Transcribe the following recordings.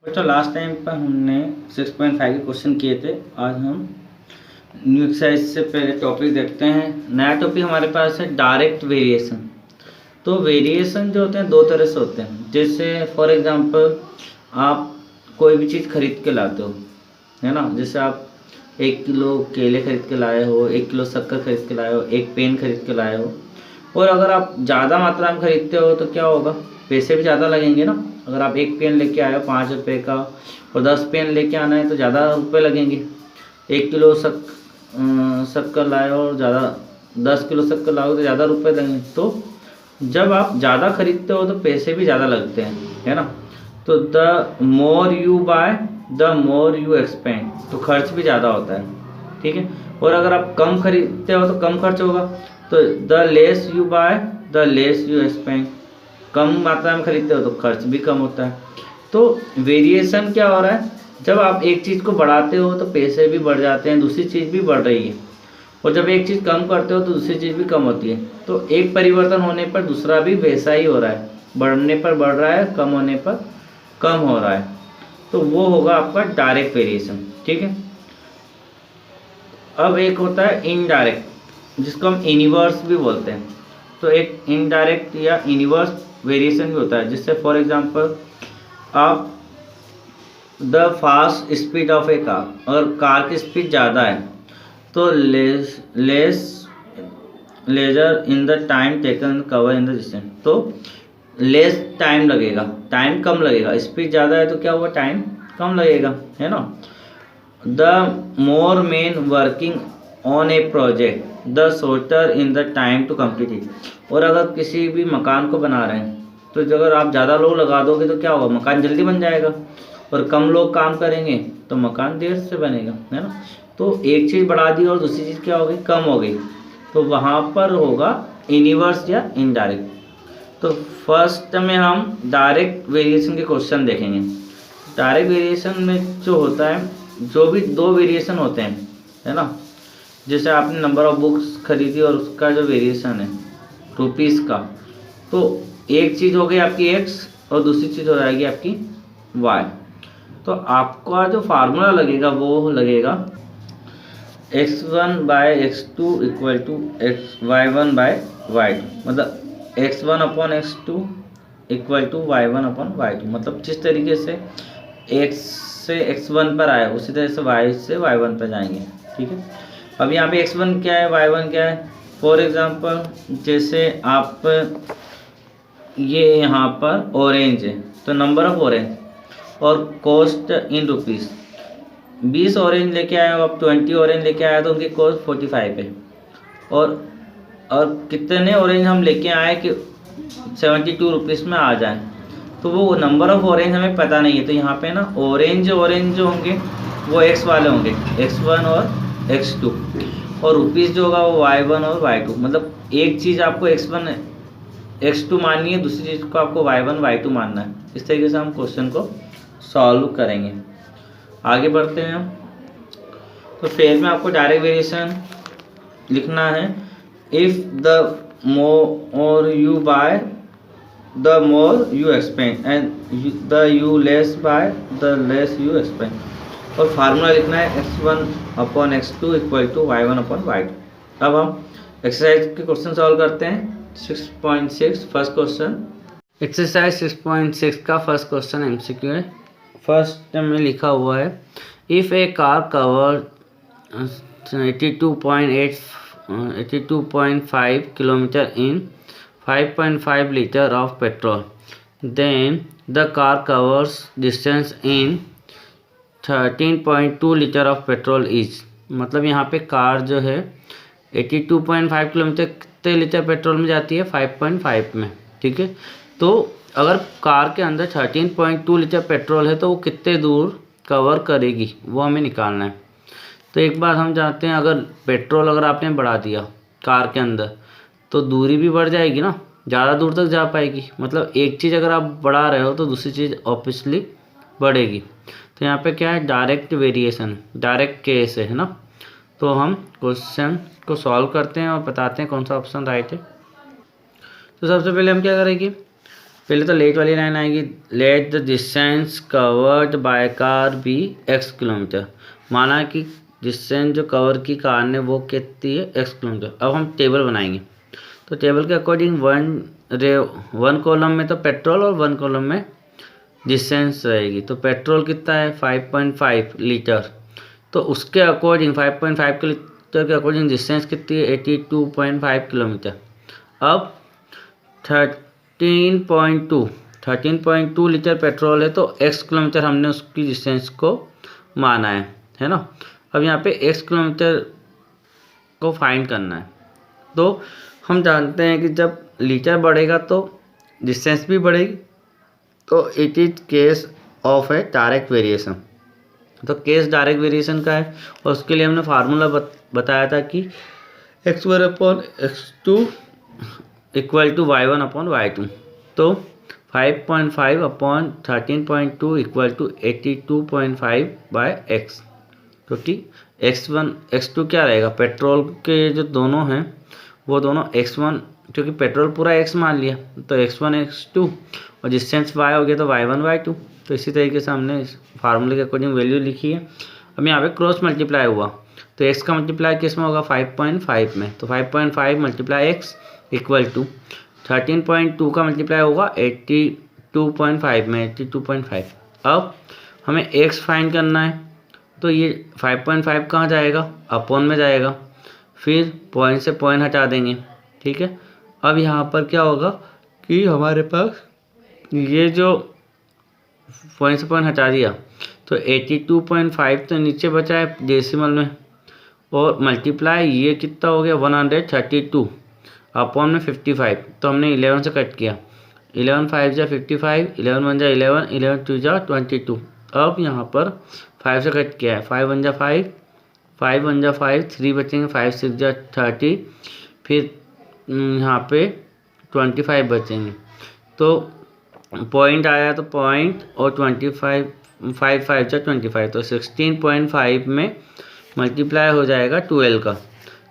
तो last time पर हमने 6.5 के क्वेश्चन किए थे। आज हम न्यू एक्सरसाइज से पहले टॉपिक देखते हैं। नया टॉपिक हमारे पास है डायरेक्ट वेरिएशन। तो वेरिएशन जो होते हैं दो तरह से होते हैं। जैसे फॉर एग्जांपल आप कोई भी चीज़ खरीद के लाते हो, है ना। जैसे आप 1 किलो केले खरीद के लाए हो, 1 किलो शक्कर खरीद के लाए हो, एक पेन खरीद के लाए हो। और अगर आप ज़्यादा मात्रा में खरीदते हो तो क्या होगा, पैसे भी ज़्यादा लगेंगे ना। अगर आप एक पेन लेके आए हो 5 रुपये का और 10 पेन लेके आना है तो ज़्यादा रुपये लगेंगे। 1 किलो शक्कर लाए हो और ज़्यादा 10 किलो शक्कर लाओ तो ज़्यादा रुपये लगेंगे। तो जब आप ज़्यादा खरीदते हो तो पैसे भी ज़्यादा लगते हैं, है ना। तो the more you buy the more you expand, तो खर्च भी ज़्यादा होता है, ठीक है। और अगर आप कम खरीदते हो तो कम खर्च होगा। तो the less you buy the less you expend, कम मात्रा में खरीदते हो तो खर्च भी कम होता है। तो वेरिएशन क्या हो रहा है, जब आप एक चीज़ को बढ़ाते हो तो पैसे भी बढ़ जाते हैं, दूसरी चीज़ भी बढ़ रही है। और जब एक चीज़ कम करते हो तो दूसरी चीज़ भी कम होती है। तो एक परिवर्तन होने पर दूसरा भी वैसा ही हो रहा है, बढ़ने पर बढ़ रहा है, कम होने पर कम हो रहा है। तो वो होगा आपका डायरेक्ट वेरिएशन, ठीक है। अब एक होता है इनडायरेक्ट, जिसको हम इनवर्स भी बोलते हैं। तो एक इनडायरेक्ट या इनवर्स वेरिएशन भी होता है। जिससे फॉर एग्जांपल आप the fast speed of a car, अगर कार की स्पीड ज़्यादा है तो lesser in the time taken cover in the distance, तो लेस टाइम लगेगा, टाइम कम लगेगा। स्पीड ज़्यादा है तो क्या हुआ, टाइम कम लगेगा, है ना। The more men working on a project the shorter in the time to complete it. और अगर किसी भी मकान को बना रहे हैं तो अगर आप ज़्यादा लोग लगा दोगे तो क्या होगा, मकान जल्दी बन जाएगा। और कम लोग काम करेंगे तो मकान देर से बनेगा, है ना। तो एक चीज़ बढ़ा दी और दूसरी चीज़ क्या हो गई, कम हो गई। तो वहाँ पर होगा इनवर्स या इनडायरेक्ट। तो फर्स्ट में हम डायरेक्ट वेरिएशन के क्वेश्चन देखेंगे। डायरेक्ट वेरिएशन में जो होता है, जो भी दो वेरिएशन होते हैं, है ना। जैसे आपने नंबर ऑफ बुक्स खरीदी और उसका जो वेरिएशन है रुपीज़ का, तो एक चीज़ हो गई आपकी एक्स और दूसरी चीज़ हो जाएगी आपकी वाई। तो आपका जो फार्मूला लगेगा वो लगेगा x1 bye x2 equal to y1 bye y2, मतलब x1 upon x2 equal to y1 upon y2। मतलब जिस तरीके से x से x1 पर आए उसी तरह से y से y1 पर जाएंगे, ठीक है। अब यहाँ पे x1 क्या है, y1 क्या है। फॉर एग्जांपल जैसे आप ये यहाँ पर ऑरेंज है तो नंबर ऑफ ऑरेंज और कॉस्ट इन रुपीज़, 20 ऑरेंज लेके आए हो आप, 20 ऑरेंज लेके आए तो उनकी कॉस्ट 45 है। और कितने ऑरेंज हम लेके आए कि 72 रुपीज़ में आ जाए, तो वो नंबर ऑफ ऑरेंज हमें पता नहीं है। तो यहाँ पे ना ऑरेंज जो होंगे वो एक्स वाले होंगे, x1 और x2, और रुपीज़ जो होगा वो y1 और y2। मतलब एक चीज़ आपको x1 x2 माननी है, दूसरी चीज़ को आपको y1 y2 मानना है। इस तरीके से हम क्वेश्चन को सॉल्व करेंगे। आगे बढ़ते हैं हम। तो फेज में आपको डायरेक्ट वेरिएशन लिखना है। If the more you buy the more you expand and the you less bye the less you expand. और फार्मूला लिखना है x1 upon x2 equal to y1 upon y2। अब हम एक्सरसाइज के क्वेश्चन सॉल्व करते हैं। 6.6 फर्स्ट क्वेश्चन, एक्सरसाइज 6.6 का first question MCQ है। फर्स्ट में लिखा हुआ है, if a car cover 82.5 kilometre in 5.5 litre of petrol, then the car covers distance in 13.2 litre of petrol is. मतलब यहाँ पे कार जो है 82.5 किलोमीटर कितने लीटर पेट्रोल में जाती है, 5.5 में, ठीक है। तो अगर कार के अंदर 13.2 लीटर पेट्रोल है तो वो कितने दूर कवर करेगी वो हमें निकालना है। तो एक बात हम जानते हैं, अगर पेट्रोल अगर आपने बढ़ा दिया कार के अंदर तो दूरी भी बढ़ जाएगी ना, ज़्यादा दूर तक जा पाएगी। मतलब एक चीज़ अगर आप बढ़ा रहे हो तो दूसरी चीज़ ऑब्वियसली बढ़ेगी। तो यहाँ पे क्या है, डायरेक्ट वेरिएशन, डायरेक्ट केस है ना। तो हम क्वेश्चन को सॉल्व करते हैं और बताते हैं कौन सा ऑप्शन राइट है। तो सबसे पहले हम क्या करेंगे, पहले तो लेट वाली लाइन आएगी, let the distance covered by car be x kilometre. माना कि डिस्टेंस जो कवर की कार ने वो कितनी है x किलोमीटर। अब हम टेबल बनाएंगे, तो टेबल के अकॉर्डिंग वन कॉलम में तो पेट्रोल और वन कॉलम में डिस्टेंस रहेगी। तो पेट्रोल कितना है 5.5 लीटर, तो उसके अकॉर्डिंग 5.5 लीटर के अकॉर्डिंग डिस्टेंस कितनी है 82.5 किलोमीटर। अब 13.2 लीटर पेट्रोल है, तो x किलोमीटर हमने उसकी डिस्टेंस को माना है ना। अब यहाँ पे x किलोमीटर को फाइंड करना है। तो हम जानते हैं कि जब लीटर बढ़ेगा तो डिस्टेंस भी बढ़ेगी, तो it is case of A direct variation. तो केस डायरेक्ट वेरिएशन का है, और उसके लिए हमने फार्मूला बताया था कि x1 upon x2 equal to y1 upon y2। तो 5.5 upon 13.2 equal to 82.5 by x, क्योंकि x1 x2 क्या रहेगा, पेट्रोल के जो दोनों हैं वो दोनों x1, क्योंकि पेट्रोल पूरा x मान लिया तो x1 x2, और डिस्टेंस y हो गया तो y1 y2। तो इसी तरीके से हमने इस फार्मूले के अकॉर्डिंग वैल्यू लिखी है। अब यहाँ पे क्रॉस मल्टीप्लाई हुआ, तो x का मल्टीप्लाई किस में होगा 5.5 में, तो 5.5 मल्टीप्लाई x इक्वल टू 13.2 का मल्टीप्लाई होगा 82.5 में 82.5। अब हमें x फाइंड करना है, तो ये 5.5 कहाँ जाएगा, अपॉन में जाएगा, फिर पॉइंट से पॉइंट हटा देंगे, ठीक है। अब यहाँ पर क्या होगा कि हमारे पास ये जो पॉइंट से पॉइंट हटा दिया तो 82.5 तो नीचे बचा है डेसिमल में, और मल्टीप्लाई ये कितना हो गया 132 अपॉन में 55, तो हमने 11 से कट किया, 11 5 जा 55, 11 1 जा 11, 11 2 जा 22। अब यहाँ पर 5 से कट किया है, 5 1 जा 5, 5 1 जा 5, 3 बचेंगे, 5 6 जा 30, फिर यहाँ पे 25 बचेंगे। तो पॉइंट आया तो पॉइंट और 25 5 5 जा 25, तो 16.5 में मल्टीप्लाई हो जाएगा 12 का,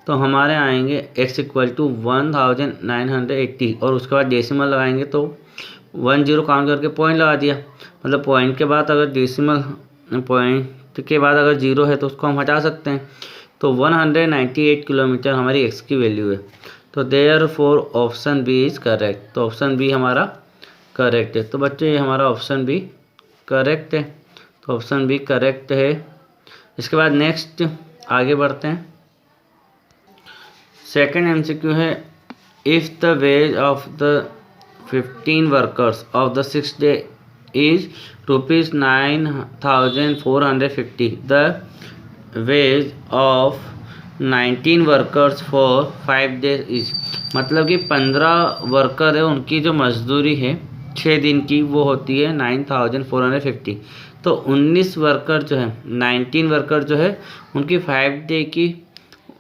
तो हमारे आएंगे x इक्वल टू 1980, और उसके बाद डेसिमल लगाएंगे तो 10 काउंट करके पॉइंट लगा दिया, मतलब पॉइंट के बाद अगर डेसिमल पॉइंट के बाद अगर 0 है तो उसको हम हटा सकते हैं। तो 198 किलोमीटर हमारी x की वैल्यू है। तो therefore option B is correct, तो ऑप्शन बी हमारा करेक्ट है। तो बच्चे ये हमारा ऑप्शन बी करेक्ट है, तो ऑप्शन बी करेक्ट है। इसके बाद नेक्स्ट आगे बढ़ते हैं। सेकंड MCQ है, if the wage of the 15 workers of the 6 day is ₹9,450, the wage of 19 workers for 5 days is, मतलब कि 15 वर्कर है उनकी जो मजदूरी है 6 दिन की वो होती है 9,450। तो 19 वर्कर जो है 19 वर्कर जो है उनकी 5 डे की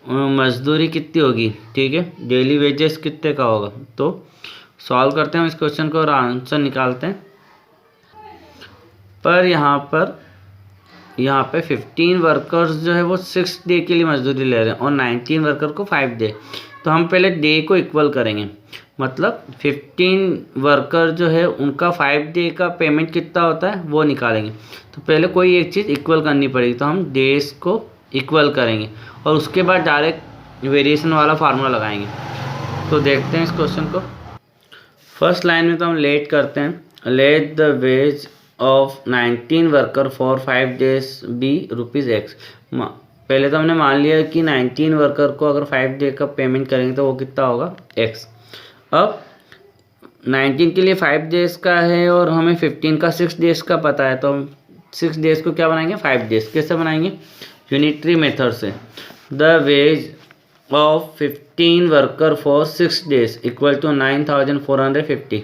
मजदूरी कितनी होगी, ठीक है, डेली वेजेस कितने का होगा। तो सॉल्व करते हैं इस क्वेश्चन को और आंसर निकालते हैं। पर यहाँ पे 15 वर्कर्स जो है वो 6 डे के लिए मजदूरी ले रहे हैं और 19 वर्कर को 5 डे, तो हम पहले डे को इक्वल करेंगे, मतलब 15 वर्कर जो है उनका 5 डे का पेमेंट कितना होता है वो निकालेंगे। तो पहले कोई एक चीज़ इक्वल करनी पड़ेगी, तो हम डेज को इक्वल करेंगे और उसके बाद डायरेक्ट वेरिएशन वाला फार्मूला लगाएंगे। तो देखते हैं इस क्वेश्चन को। फर्स्ट लाइन में तो हम लेट करते हैं, let the wage of 19 worker for 5 days be ₹x। पहले तो हमने मान लिया कि 19 वर्कर को अगर 5 डे का पेमेंट करेंगे तो वो कितना होगा x। अब 19 के लिए 5 डेज का है और हमें 15 का 6 डेज का पता है, तो हम 6 डेज को क्या बनाएंगे 5 डेज। कैसे बनाएंगे, यूनिटरी मेथड से। The wage of 15 worker for 6 days equal to 9,450।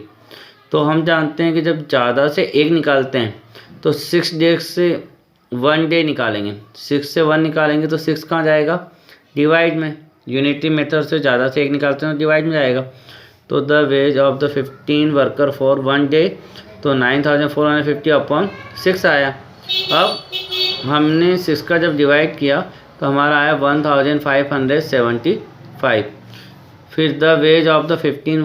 तो हम जानते हैं कि जब ज़्यादा से एक निकालते हैं तो 6 डेज से 1 डे निकालेंगे, 6 से 1 निकालेंगे तो 6 कहाँ जाएगा, डिवाइड में। यूनिटरी मेथड से ज़्यादा से एक निकालते हैं तो डिवाइड में जाएगा। तो the wage of the 15 worker for 1 day, तो 9,450 अपॉन 6 आया। अब हमने 6 का जब डिवाइड किया तो हमारा आया 1,575। फिर the wage of the 15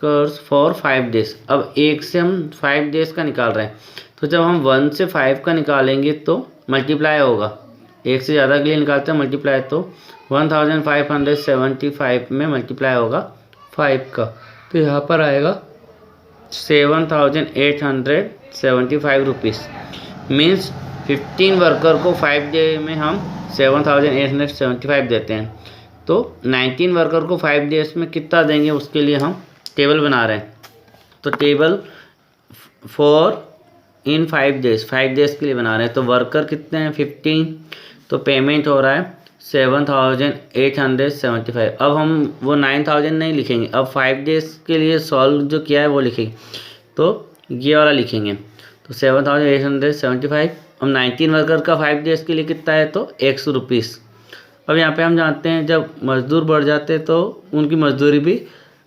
workers for 5 days. अब 1 से हम 5 डेज का निकाल रहे हैं, तो जब हम 1 से 5 का निकालेंगे तो मल्टीप्लाई होगा, 1 से ज़्यादा के लिए निकालते हैं मल्टीप्लाई, तो 1575 में मल्टीप्लाई होगा 5 का, तो यहाँ पर आएगा 7875 रुपीज़। मीन्स 15 वर्कर को 5 डे में हम 7875 देते हैं। तो 19 वर्कर को 5 डेज में कितना देंगे उसके लिए हम टेबल बना रहे हैं। तो टेबल फॉर इन 5 डेज के लिए बना रहे हैं। तो वर्कर कितने हैं 15, तो पेमेंट हो रहा है 7875। अब हम वो 9000 नहीं लिखेंगे, अब 5 डेज के लिए सॉल्व जो किया है वो लिखेंगे, तो ये वाला लिखेंगे। तो 7875। अब 19 वर्कर का 5 डेज के लिए कितना है, तो 100 रुपीज़। अब यहाँ पे हम जानते हैं जब मजदूर बढ़ जाते हैं तो उनकी मजदूरी भी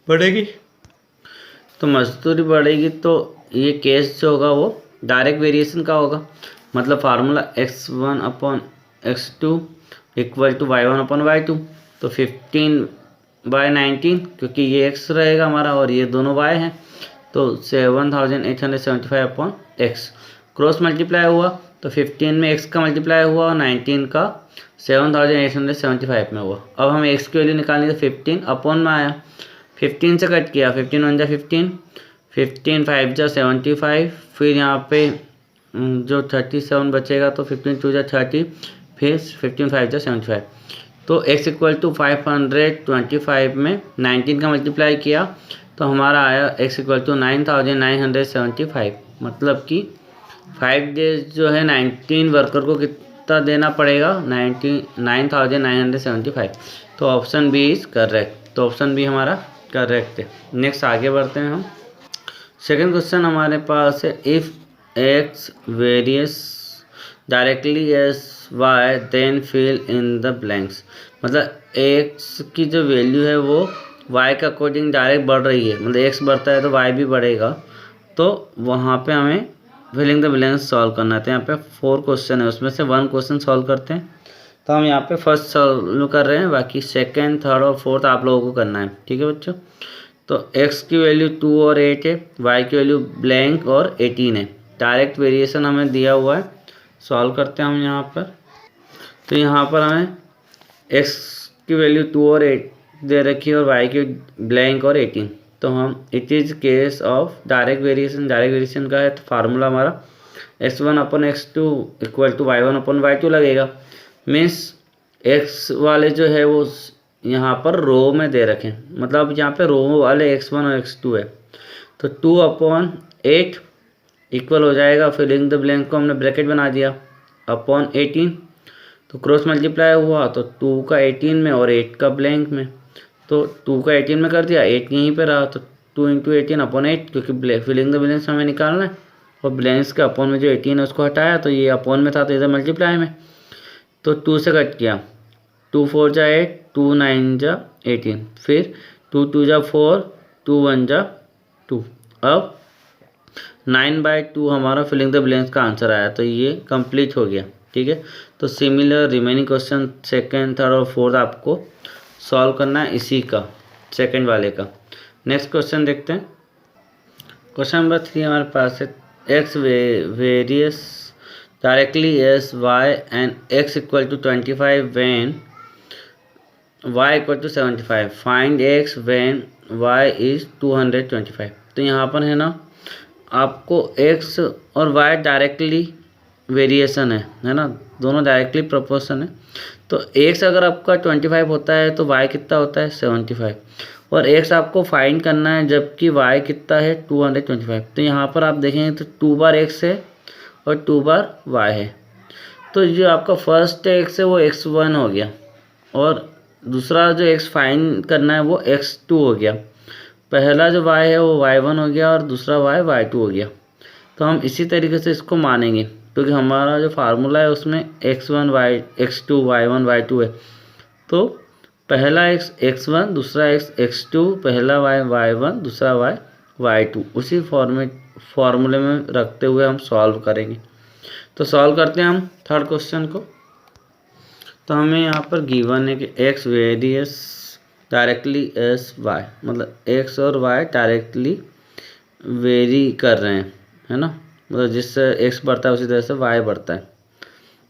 बढ़ेगी, तो मजदूरी बढ़ेगी तो ये केस जो होगा वो डायरेक्ट वेरिएशन का होगा। मतलब formula x1/x2 equal to y1/y2। तो 15/19, क्योंकि ये x रहेगा हमारा और ये दोनों y हैं, तो 7875/x। क्रॉस मल्टीप्लाई हुआ तो 15 में x का मल्टीप्लाई हुआ और 19 का 7875 में हुआ। अब हम x की वैल्यू निकालनी, तो 15 अपॉन में आया, 15 से कट किया, 15 1 जा 15, 15 5 जा 75, फिर यहाँ पे जो 37 बचेगा तो 15 2 जा 30, फिर 15 5 जा 75। तो x इक्वल टू 525 में 19 का मल्टीप्लाई किया तो हमारा आया x इक्वल टू 9975। मतलब कि 5 डेज जो है 19 वर्कर को कितना देना पड़ेगा, 9975। तो ऑप्शन बी इज करेक्ट। तो ऑप्शन बी हमारा करेक्ट है। नेक्स्ट आगे बढ़ते हैं हम। सेकेंड क्वेश्चन हमारे पास है, if x varies directly as y then fill in the blanks. मतलब x की जो वैल्यू है वो y के अकॉर्डिंग डायरेक्ट बढ़ रही है, मतलब x बढ़ता है तो y भी बढ़ेगा, तो वहाँ पे हमें फिलिंग द ब्लैंक्स सॉल्व करना है। तो यहाँ पे 4 क्वेश्चन है, उसमें से 1 क्वेश्चन सॉल्व करते हैं। तो हम यहाँ पे फर्स्ट सॉल्व कर रहे हैं, बाकी सेकंड, थर्ड और फोर्थ आप लोगों को करना है। ठीक है बच्चों। तो x की वैल्यू 2 और 8 है, y की वैल्यू ब्लैंक और 18 है। डायरेक्ट वेरिएशन हमें दिया हुआ है, सॉल्व करते हैं हम यहाँ पर। तो यहाँ पर हमें x की वैल्यू 2 और 8 दे रखी है और y की ब्लैंक और 18। तो हम it is case of direct variation का है, तो फार्मूला हमारा x1/x2 इक्वल टू y1/y2 लगेगा। मीन्स x वाले जो है वो यहाँ पर रो में दे रखें, मतलब यहाँ पे रो वाले x1 और x2 है, तो 2/8 इक्वल हो जाएगा, फिलिंग द ब्लैंक को हमने ब्रैकेट बना दिया, अपॉन 18। तो क्रॉस मल्टीप्लाई हुआ तो 2 का 18 में और 8 का ब्लैंक में, तो 2 का 18 में कर दिया, 8 यहीं पे रहा, तो 2 × 18 अपॉन 8, क्योंकि फिलिंग द ब्लैंक्स हमें निकालना है और ब्लैंक्स के अपॉन में जो 18 है उसको हटाया, तो ये अपॉन में था तो इधर मल्टीप्लाई में, तो 2 से कट किया, 2 4 जा 8, 2 9 जा 18, फिर 2 2 जा 4, 2 1 जा 2। अब 9/2 हमारा फिलिंग द ब्लैंक्स का आंसर आया, तो ये कंप्लीट हो गया। ठीक है। तो similar remaining question second, third और फोर्थ आपको सॉल्व करना है इसी का, सेकंड वाले का। नेक्स्ट क्वेश्चन देखते हैं। क्वेश्चन नंबर 3 हमारे पास है, x varies directly as y and x equal to 25 when y equal to 75। Find x when y is 225। तो यहाँ पर है ना, आपको x और y डायरेक्टली वेरिएशन है ना, दोनों डायरेक्टली प्रोपोर्शन है। तो x अगर आपका 25 होता है तो y कितना होता है 75, और x आपको फाइंड करना है जबकि y कितना है 225। तो यहाँ पर आप देखेंगे तो 2 बार x है और 2 बार y है, तो जो आपका फर्स्ट x है वो x1 हो गया और दूसरा जो x फाइंड करना है वो x2 हो गया। पहला जो y है वो y1 हो गया और दूसरा y y2 हो गया। तो हम इसी तरीके से इसको मानेंगे, क्योंकि हमारा जो फार्मूला है उसमें x1 x2 y1 y2 है। तो पहला x x1, दूसरा x x2, पहला y y1, दूसरा y y2, उसी फार्मूले में रखते हुए हम सॉल्व करेंगे। तो सॉल्व करते हैं हम थर्ड क्वेश्चन को। तो हमें यहाँ पर गिवन है कि x varies directly as y, मतलब एक्स और वाई डायरेक्टली वेरी कर रहे हैं, है ना। मतलब जिससे एक्स बढ़ता है उसी तरह से वाई बढ़ता है,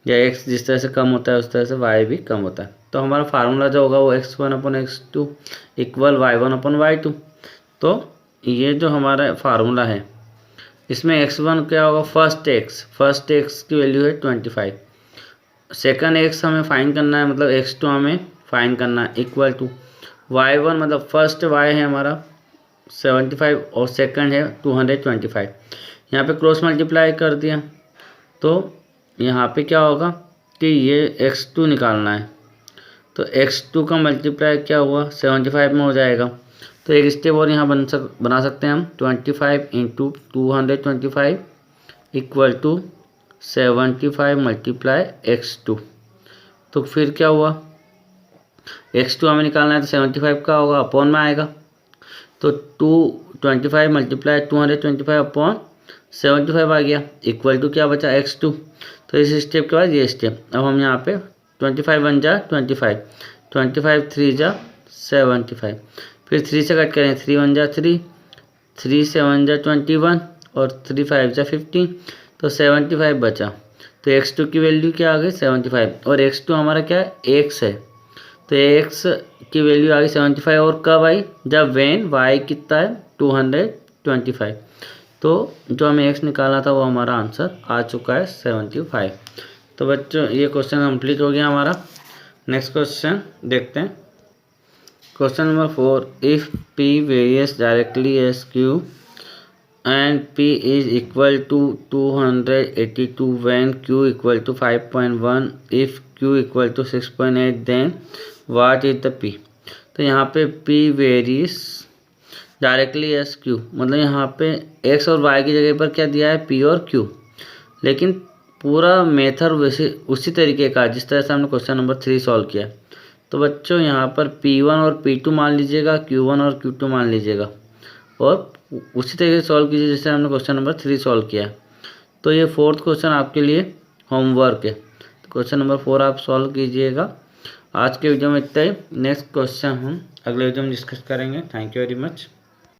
या एक्स जिस तरह से कम होता है उस तरह से वाई भी कम होता है। तो हमारा फार्मूला जो होगा वो x1/x2 इक्वल y1/y2। तो ये जो हमारा फार्मूला है इसमें x1 क्या होगा, फर्स्ट एक्स की वैल्यू है 25, सेकंड एक्स हमें फाइंड करना है, मतलब x2 हमें फाइंड करना है, इक्वल टू y1 मतलब फर्स्ट y है हमारा 75 और सेकंड है 225। यहाँ पे क्रॉस मल्टीप्लाई कर दिया तो यहाँ पे क्या होगा कि ये x2 निकालना है, तो x2 का मल्टीप्लाई क्या हुआ 75 में हो जाएगा। तो एक स्टेप और यहाँ बना सकते हैं हम, 25 into 225 equal to 75 multiply x2। तो फिर क्या हुआ, x2 हमें निकालना है तो 75 का होगा अपॉन में आएगा, तो 225 मल्टीप्लाई 225 अपॉन 75 आ गया, इक्वल टू क्या बचा x2। तो इस स्टेप के बाद ये स्टेप, अब हम यहाँ पे 25 1 जा 25, 25 3 जा 75, फिर 3 से कट करें, 3 1 जा 3, 3 7 जा 21 और 3 5 जा 15, तो 75 बचा। तो x2 की वैल्यू क्या आ गई 75, और x2 हमारा क्या है x है, तो x की वैल्यू आ गई 75। और कब आई, जब वेन y कितना है 225। तो जो हमें x निकालना था वो हमारा आंसर आ चुका है 75। तो बच्चों ये क्वेश्चन कंप्लीट हो गया हमारा। नेक्स्ट क्वेश्चन देखते हैं, question number 4, if p varies directly as q and p is equal to 282 when q equal to 5.1, if q equal to 6.8 then what is the p। तो यहाँ पे p varies directly as q, मतलब यहाँ पे x और y की जगह पर क्या दिया है p और q, लेकिन पूरा मेथड वैसे उसी तरीके का जिस तरह से हमने क्वेश्चन नंबर 3 सॉल्व किया। तो बच्चों यहाँ पर p1 और p2 मान लीजिएगा, q1 और q2 मान लीजिएगा, और उसी तरीके से सॉल्व कीजिए जैसे हमने क्वेश्चन नंबर 3 सॉल्व किया। तो ये 4th क्वेश्चन आपके लिए होमवर्क है, तो क्वेश्चन नंबर 4 आप सॉल्व कीजिएगा। आज के वीडियो में इतना ही, नेक्स्ट क्वेश्चन हम अगले वीडियो में डिस्कस करेंगे। Thank you very much.